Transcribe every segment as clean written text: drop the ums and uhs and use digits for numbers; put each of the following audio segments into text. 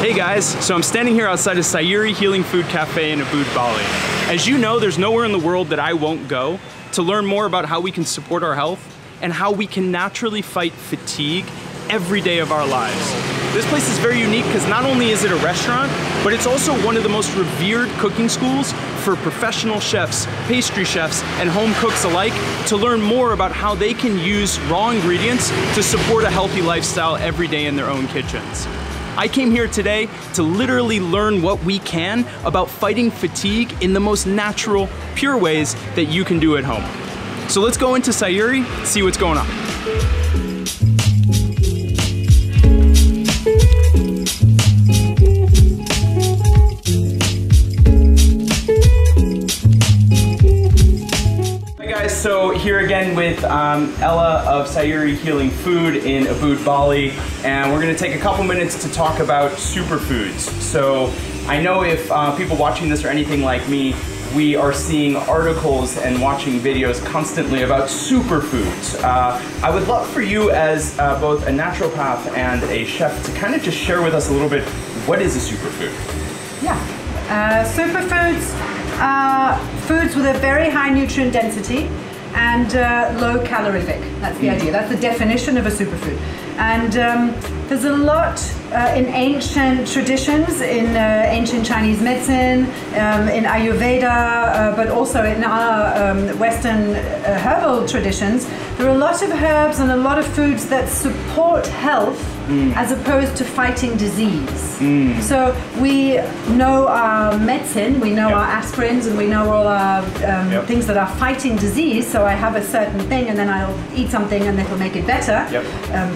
Hey guys, so I'm standing here outside of Sayuri Healing Food Cafe in Ubud, Bali. As you know, there's nowhere in the world that I won't go to learn more about how we can support our health and how we can naturally fight fatigue every day of our lives. This place is very unique because not only is it a restaurant, but it's also one of the most revered cooking schools for professional chefs, pastry chefs, and home cooks alike to learn more about how they can use raw ingredients to support a healthy lifestyle every day in their own kitchens. I came here today to literally learn what we can about fighting fatigue in the most natural, pure ways that you can do at home. So let's go into Sayuri, see what's going on. So here again with Ella of Sayuri Healing Food in Ubud, Bali, and we're going to take a couple minutes to talk about superfoods. So I know if people watching this are anything like me, we are seeing articles and watching videos constantly about superfoods. I would love for you as both a naturopath and a chef to kind of just share with us a little bit, what is a superfood? Yeah, superfoods are foods with a very high nutrient density and low calorific. That's the idea. That's the definition of a superfood. And there's a lot in ancient traditions, in ancient Chinese medicine, in Ayurveda, but also in our Western herbal traditions. There are a lot of herbs and a lot of foods that support health as opposed to fighting disease. So we know our medicine, we know our aspirins, and we know all our things that are fighting disease. So I have a certain thing and then I'll eat something and it'll make it better,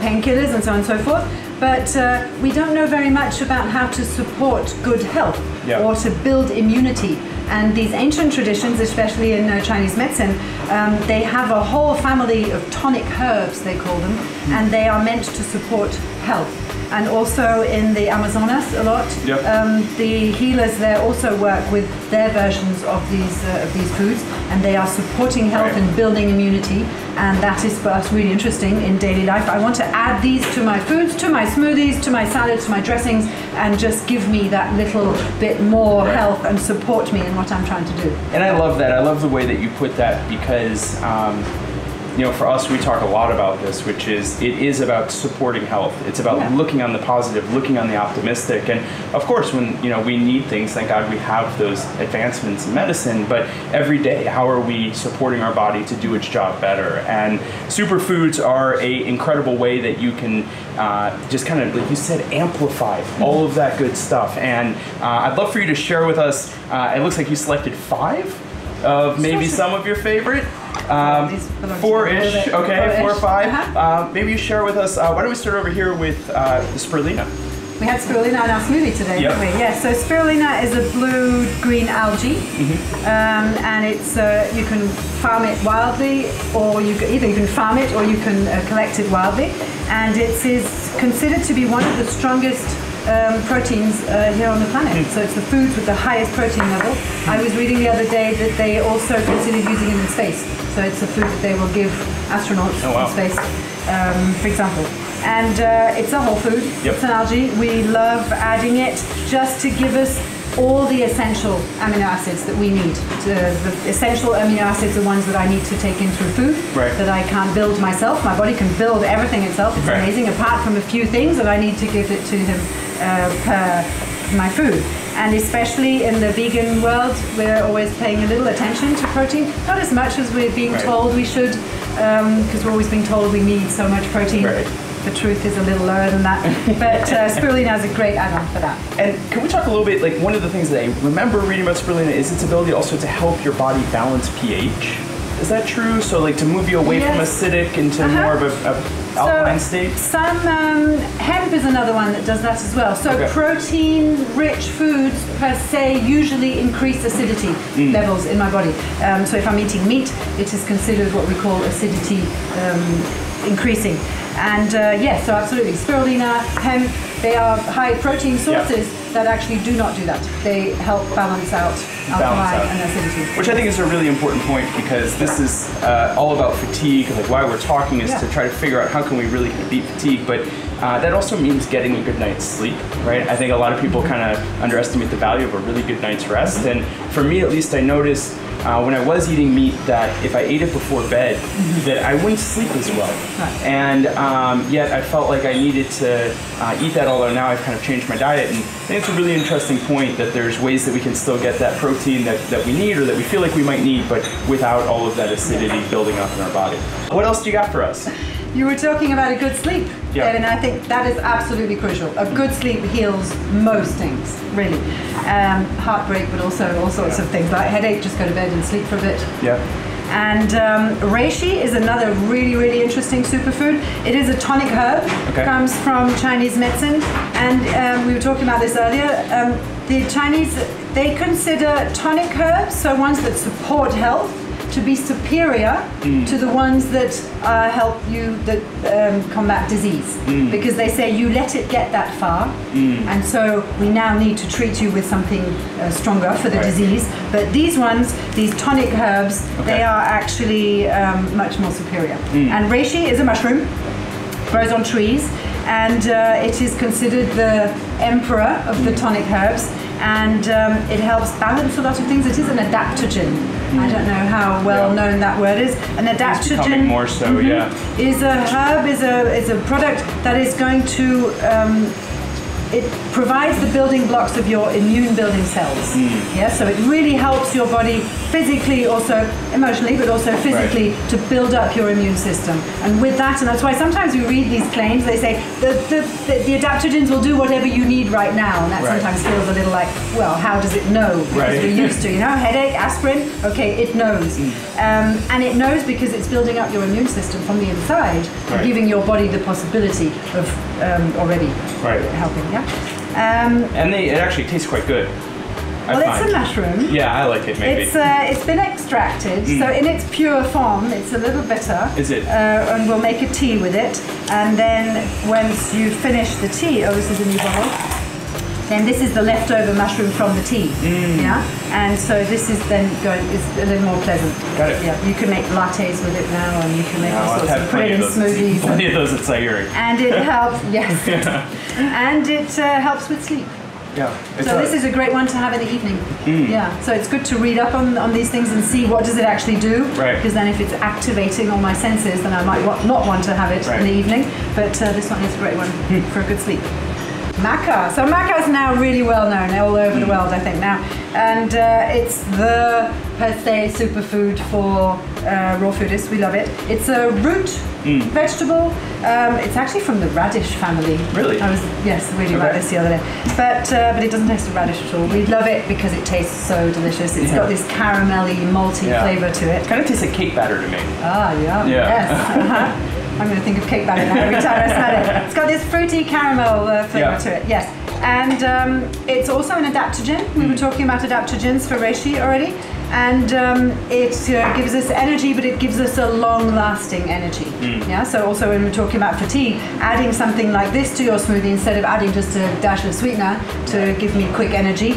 painkillers and so on and so forth. But we don't know very much about how to support good health or to build immunity. And these ancient traditions, especially in Chinese medicine, they have a whole family of tonic herbs, they call them, and they are meant to support health. And also in the Amazonas a lot, the healers there also work with their versions of these foods, and they are supporting health and building immunity, and that is for us really interesting in daily life. I want to add these to my foods, to my smoothies, to my salads, to my dressings, and just give me that little bit more health and support me in what I'm trying to do. And I love that. I love the way that you put that because you know, for us, we talk a lot about this, which is, it is about supporting health. It's about looking on the positive, looking on the optimistic. And of course, when, you know, we need things, thank God we have those advancements in medicine, but every day, how are we supporting our body to do its job better? And superfoods are an incredible way that you can just kind of, like you said, amplify all of that good stuff. And I'd love for you to share with us, it looks like you selected 5 of maybe some of your favorite. 4-ish, okay, 4 or 5. Maybe you share with us, why don't we start over here with the Spirulina? We had Spirulina in our smoothie today, didn't we? Yes, so Spirulina is a blue-green algae, and it's you can farm it wildly, or either you can farm it or you can collect it wildly, and it is considered to be one of the strongest proteins here on the planet. So it's the foods with the highest protein level. I was reading the other day that they also considered using it in space. So it's a food that they will give astronauts in space, for example. And it's a whole food. It's an algae. We love adding it just to give us all the essential amino acids that we need. The essential amino acids are ones that I need to take in through food, that I can't build myself. My body can build everything itself. It's amazing, apart from a few things that I need to give it to him per my food. And especially in the vegan world, we're always paying a little attention to protein. Not as much as we're being told we should, because we're always being told we need so much protein. The truth is a little lower than that. But Spirulina is a great add-on for that. And can we talk a little bit, like one of the things that I remember reading about Spirulina is its ability also to help your body balance pH. Is that true? So like to move you away from acidic into more of a alkaline state? Some hemp is another one that does that as well. So protein-rich foods per se usually increase acidity levels in my body. So if I'm eating meat, it is considered what we call acidity increasing. And yes, so absolutely, Spirulina, hemp, they are high protein sources that actually do not do that. They help balance out alkaline and acidity. Which I think is a really important point, because this is all about fatigue. Like why we're talking is to try to figure out how can we really beat fatigue. But that also means getting a good night's sleep, right? I think a lot of people kind of underestimate the value of a really good night's rest. And for me, at least, I noticed when I was eating meat that if I ate it before bed, that I wouldn't sleep as well. And yet I felt like I needed to eat that, although now I've kind of changed my diet. And I think it's a really interesting point that there's ways that we can still get that protein that we need or that we feel like we might need, but without all of that acidity building up in our body. What else do you got for us? You were talking about a good sleep, yeah. And I think that is absolutely crucial. A good sleep heals most things, really. Heartbreak, but also all sorts of things like headache. Just go to bed and sleep for a bit. Yeah. And reishi is another really, really interesting superfood. It is a tonic herb. Okay. Comes from Chinese medicine, and we were talking about this earlier. The Chinese, they consider tonic herbs, so ones that support health, to be superior to the ones that help you combat disease, because they say you let it get that far, and so we now need to treat you with something stronger for the disease. But these ones, these tonic herbs, they are actually much more superior. And reishi is a mushroom, grows on trees, and it is considered the emperor of the tonic herbs. And it helps balance a lot of things. It is an adaptogen. I don't know how well known that word is. An adaptogen, it's becoming more so, is a herb, is a product that is going to it provides the building blocks of your immune building cells. Yeah, so it really helps your body physically, also emotionally, but also physically to build up your immune system. And with that, and that's why sometimes we read these claims, they say the adaptogens will do whatever you need right now. And that sometimes feels a little like, well, how does it know? Because we're used to, headache, aspirin, okay, it knows. And it knows because it's building up your immune system from the inside, and giving your body the possibility of already helping, and it actually tastes quite good. Well, it's a mushroom. Yeah, I like it, maybe. It's been extracted, so in its pure form, it's a little bitter. Is it? And we'll make a tea with it. And then once you finish the tea, this is a new bottle, then this is the leftover mushroom from the tea. Yeah? And so this is then it's a little more pleasant. Got it. Yeah, you can make lattes with it now, and you can make all sorts of, put it in smoothies. Plenty of those at Sayuri. And it helps, and it helps with sleep. Yeah. So this is a great one to have in the evening. Yeah. So it's good to read up on these things and see what does it actually do. Right. Because then if it's activating all my senses, then I might not want to have it in the evening. But this one is a great one for a good sleep. Maca. So maca is now really well known all over the world, I think now, and it's the per se superfood for raw foodists. We love it. It's a root vegetable. It's actually from the radish family. Really? I was reading about this the other day. But it doesn't taste of radish at all. We love it because it tastes so delicious. It's got this caramelly, malty flavour to it. Kind of tastes like cake batter to me. Ah, yeah. Yes. I'm going to think of cake batter now every time I smell it. It's got this fruity caramel flavour to it, yes. And it's also an adaptogen. We were talking about adaptogens for reishi already. And it gives us energy, but it gives us a long-lasting energy. Yeah. So also when we're talking about fatigue, adding something like this to your smoothie instead of adding just a dash of sweetener to give me quick energy,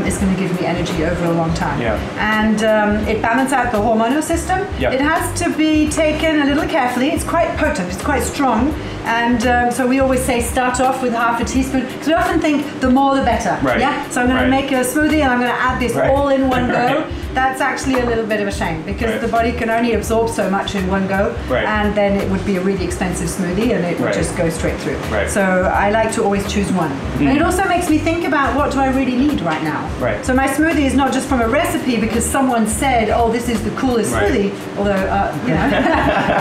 is going to give me energy over a long time. Yeah. And it balances out the hormonal system. Yep. It has to be taken a little carefully. It's quite potent. It's quite strong. And so we always say start off with half a teaspoon, because we often think the more the better. Yeah. So I'm going to make a smoothie and I'm going to add this all in one go. That's actually a little bit of a shame, because the body can only absorb so much in one go, and then it would be a really expensive smoothie and it would just go straight through. So I like to always choose one. And it also makes me think about, what do I really need right now? So my smoothie is not just from a recipe because someone said, oh, this is the coolest smoothie, although,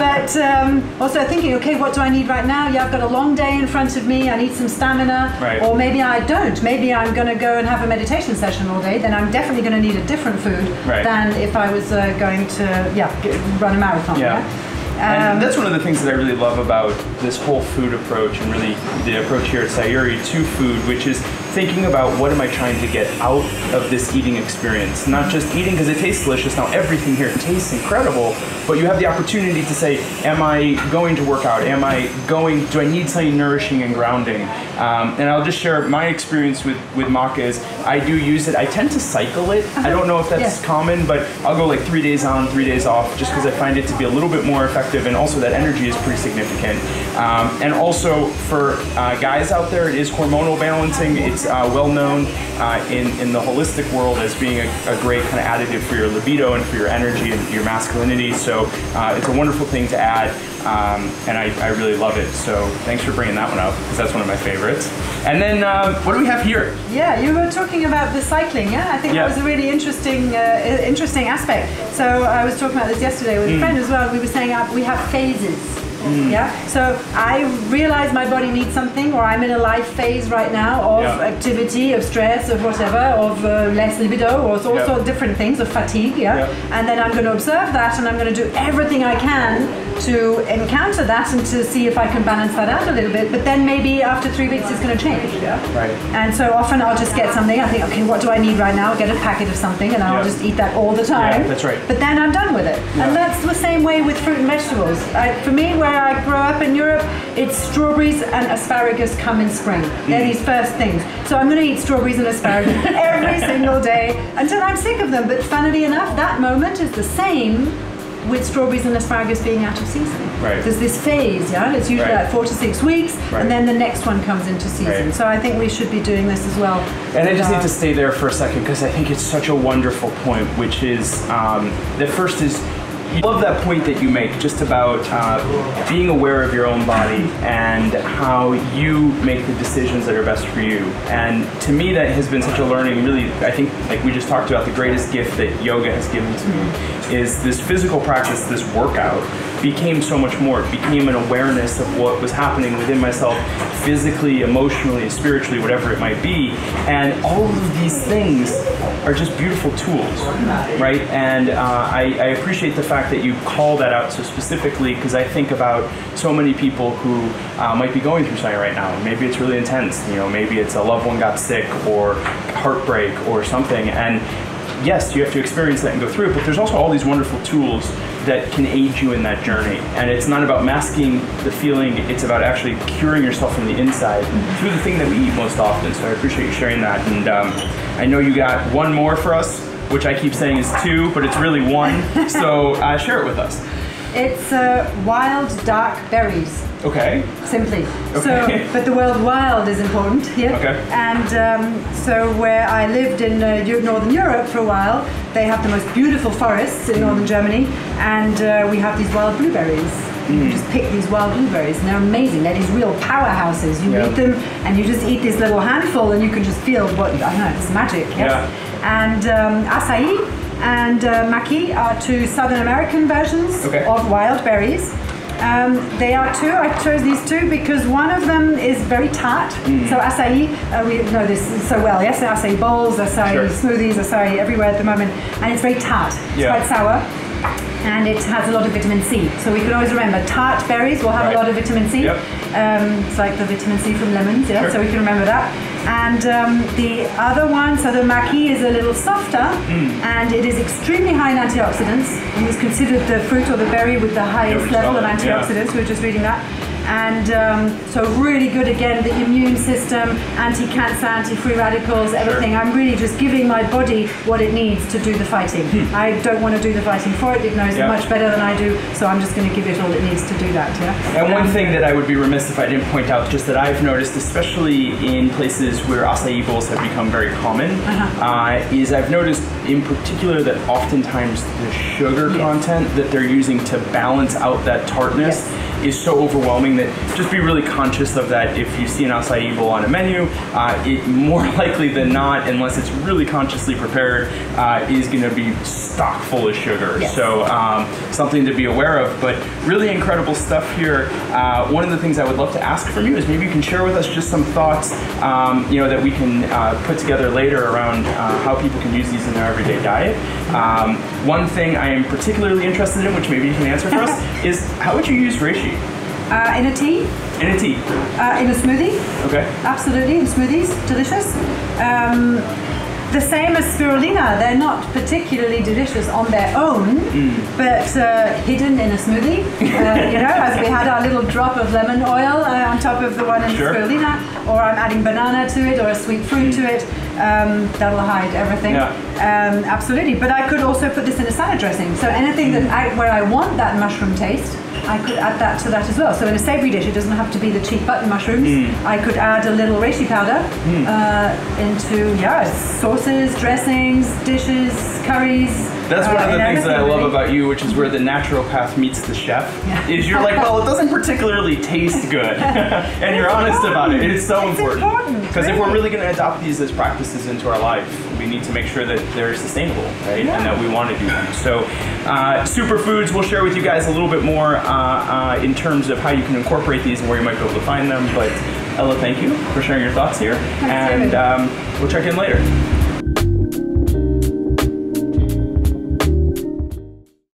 but also thinking, okay, what do I need right now? Yeah, I've got a long day in front of me, I need some stamina, or maybe I don't. Maybe I'm going to go and have a meditation session all day, then I'm definitely going to need a different food than if I was going to run a marathon. And that's one of the things that I really love about this whole food approach, and really the approach here at Sayuri to food, which is thinking about what am I trying to get out of this eating experience. Not just eating because it tastes delicious. Now everything here tastes incredible, but you have the opportunity to say, am I going to work out? Do I need something nourishing and grounding? And I'll just share my experience with maca is I do use it. I tend to cycle it. I don't know if that's common, but I'll go like 3 days on, 3 days off, just because I find it to be a little bit more effective, and also that energy is pretty significant. And also for guys out there, it is hormonal balancing. It's well known in the holistic world as being a great kind of additive for your libido and for your energy and your masculinity. So it's a wonderful thing to add, and I really love it. So thanks for bringing that one up, because that's one of my favorites. And then what do we have here? Yeah, you were talking about the cycling. Yeah, I think that was a really interesting aspect. So I was talking about this yesterday with a friend as well. We were saying we have phases. Yeah, so I realize my body needs something, or I'm in a life phase right now of activity, of stress, of whatever, of less libido, or all sorts of different things, of fatigue. And then I'm going to observe that, and I'm going to do everything I can to encounter that and to see if I can balance that out a little bit. But then maybe after 3 weeks it's going to change. Right. And so often I'll just get something. I think, okay, what do I need right now? Get a packet of something, and I'll just eat that all the time. Yeah, that's right. But then I'm done with it. And that's the same way with fruit and vegetables. For me, where I grew up in Europe, it's strawberries and asparagus come in spring. They're these first things. So I'm going to eat strawberries and asparagus every single day until I'm sick of them. But funnily enough, that moment is the same with strawberries and asparagus being out of season. Right. There's this phase, it's usually like 4 to 6 weeks, and then the next one comes into season. So I think we should be doing this as well. And I just need to stay there for a second, because I think it's such a wonderful point, which is, the first is, I love that point that you make just about being aware of your own body and how you make the decisions that are best for you. And to me, that has been such a learning. Really, I think, like we just talked about, the greatest gift that yoga has given to me is this physical practice, this workout became so much more. It became an awareness of what was happening within myself, physically, emotionally, spiritually, whatever it might be. And all of these things are just beautiful tools, right? And I appreciate the fact that you call that out so specifically, because I think about so many people who might be going through something right now. Maybe it's really intense, maybe it's a loved one got sick, or heartbreak or something. And yes, you have to experience that and go through it, but there's also all these wonderful tools that can aid you in that journey. And it's not about masking the feeling, it's about actually curing yourself from the inside through the thing that we eat most often. So I appreciate you sharing that. And I know you got one more for us, which I keep saying is 2, but it's really 1. So share it with us. It's wild dark berries. Okay. Simply. Okay. So, but the word wild is important here. Okay. And so where I lived in Northern Europe for a while, they have the most beautiful forests in northern Germany, and we have these wild blueberries. You just pick these wild blueberries, and they're amazing. They're these real powerhouses. You eat them, and you just eat this little handful, and you can just feel what, I don't know, it's magic. Yes? And acai and maqui are 2 Southern American versions of wild berries. They are 2. I chose these 2 because one of them is very tart. So acai, we know this so well. Yes, acai bowls, acai smoothies, acai everywhere at the moment, and it's very tart. It's quite sour, and it has a lot of vitamin C. So we can always remember tart berries will have a lot of vitamin C. It's like the vitamin C from lemons. So we can remember that. And the other one, so the maqui, is a little softer, and it is extremely high in antioxidants. It is considered the fruit or the berry with the highest level of antioxidants. We were just reading that. And so really good, again, the immune system, anti-cancer, anti-free radicals, everything. I'm really just giving my body what it needs to do the fighting. I don't want to do the fighting for it. It knows it much better than I do, so I'm just going to give it all it needs to do that. And one thing that I would be remiss if I didn't point out, just that I've noticed, especially in places where acai bowls have become very common, is I've noticed in particular that oftentimes the sugar content that they're using to balance out that tartness is so overwhelming that just be really conscious of that. If you see an acai bowl on a menu, it more likely than not, unless it's really consciously prepared, is going to be stock full of sugar. So something to be aware of, but really incredible stuff here. One of the things I would love to ask from you is maybe you can share with us just some thoughts that we can put together later around how people can use these in their everyday diet. One thing I am particularly interested in, which maybe you can answer for us, is how would you use reishi? In a tea. In a tea. In a smoothie. Okay. Absolutely, in smoothies, delicious. The same as spirulina, they're not particularly delicious on their own, but hidden in a smoothie. As we had our little drop of lemon oil on top of the one in spirulina, or I'm adding banana to it or a sweet fruit to it. That'll hide everything. Yeah. Absolutely, but I could also put this in a salad dressing. So anything where I want that mushroom taste, I could add that to that as well. So in a savory dish, it doesn't have to be the cheap button mushrooms. I could add a little reishi powder into sauces, dressings, dishes, curries. That's one of the things that I love about you, which is where the naturopath meets the chef. Is you're like, well, it doesn't particularly taste good, and you're honest about it. It's so important because if we're really going to adopt these as practices into our life, we need to make sure that they're sustainable, right? And that we want to do them. So, Superfoods, we'll share with you guys a little bit more in terms of how you can incorporate these and where you might be able to find them. But Ella, thank you for sharing your thoughts here, and we'll check in later.